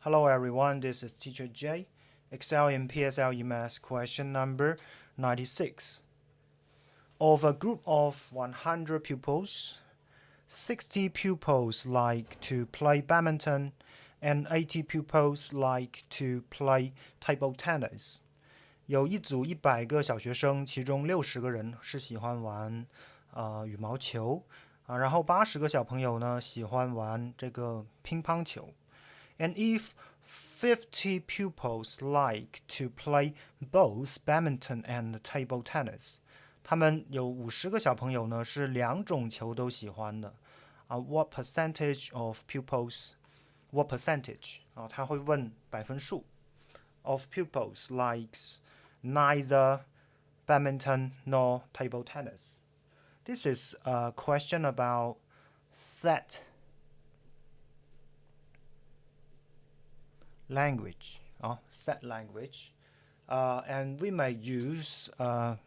Hello everyone, this is Teacher J. Excel in PSLE Math question number 96. Of a group of 100 pupils, 60 pupils like to play badminton and 80 pupils like to play table tennis. 有一组100个小学生，其中60个人是喜欢玩羽毛球然后80个小朋友呢喜欢玩这个乒乓球。And if 50 pupils like to play both badminton and table tennis, 他们有50个小朋友呢是两种球都喜欢的what percentage of pupils? What percentage? 他会问百分数 of pupils likes neither badminton nor table tennis. This is a question about set language, set language, and we may use a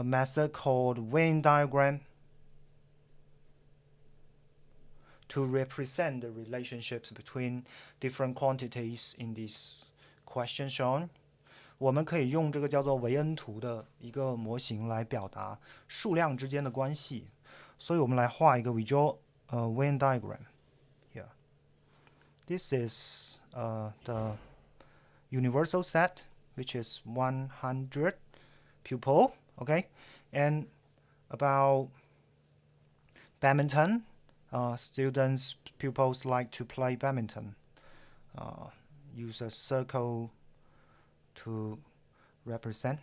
method called Venn diagram to represent the relationships between different quantities in this question shown. 我们可以用这个叫做维恩图的一个模型来表达数量之间的关系，所以我们来画一个 we draw a Venn diagram here. This is the universal set, which is 100 pupil, okay? And about badminton, students, pupils like to play badminton. Use a circle to represent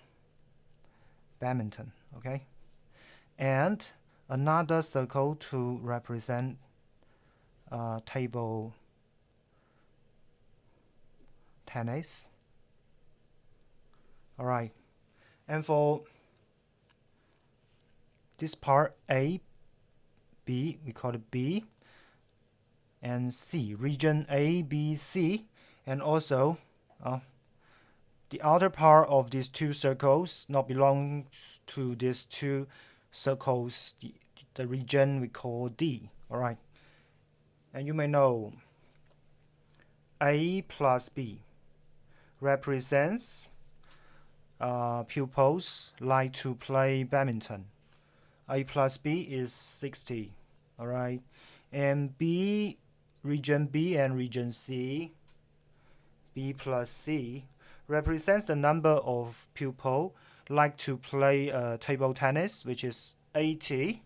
badminton, okay? And another circle to represent table tennis. All right, and for this part A, B, we call it B, and C, region A, B, C, and also the outer part of these two circles not belong to these two circles, the region we call D. All right, and you may know A plus B represents pupils like to play badminton. A plus B is 60, all right? And B, region B and region C, B plus C, represents the number of pupils like to play table tennis, which is 80.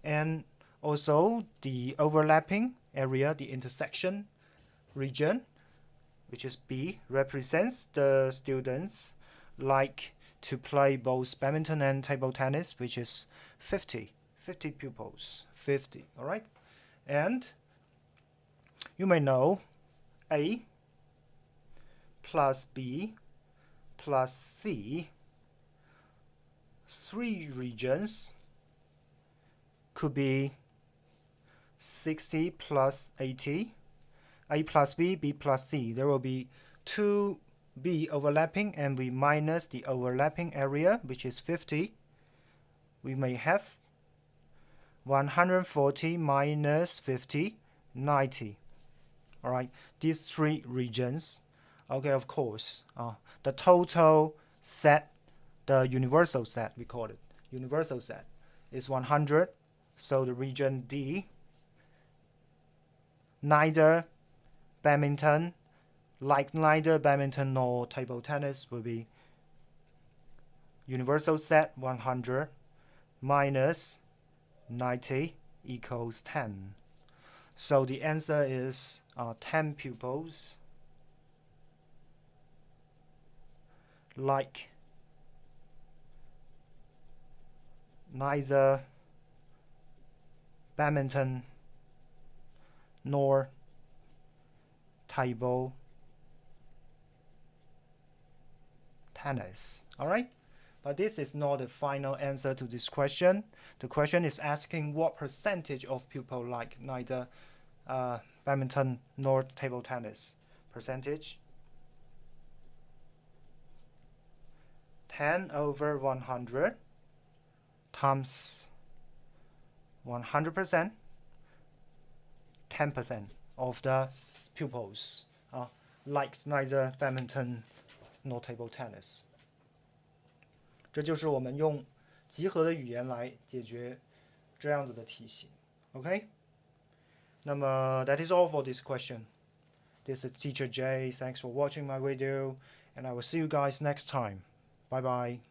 And also the overlapping area, the intersection region, which is B, represents the students like to play both badminton and table tennis, which is 50 pupils, 50, all right? And you may know A plus B plus C, 3 regions could be 60 plus 80, A plus B, B plus C. There will be 2B overlapping, and we minus the overlapping area, which is 50. We may have 140 minus 50, 90. All right, these 3 regions. Okay, of course, the total set, the universal set, we call it, universal set, is 100. So the region D, neither badminton nor table tennis will be universal set 100 minus 90 equals 10. So the answer is 10 pupils like neither badminton nor table tennis. All right, but this is not the final answer to this question. The question is asking what percentage of people like neither badminton nor table tennis. Percentage 10 over 100 times 100%, 10% of the pupils 啊，likes neither badminton nor table tennis。这就是我们用集合的语言来解决这样子的题型。OK， 那么 that is all for this question. This is Teacher J. Thanks for watching my video, and I will see you guys next time. Bye bye.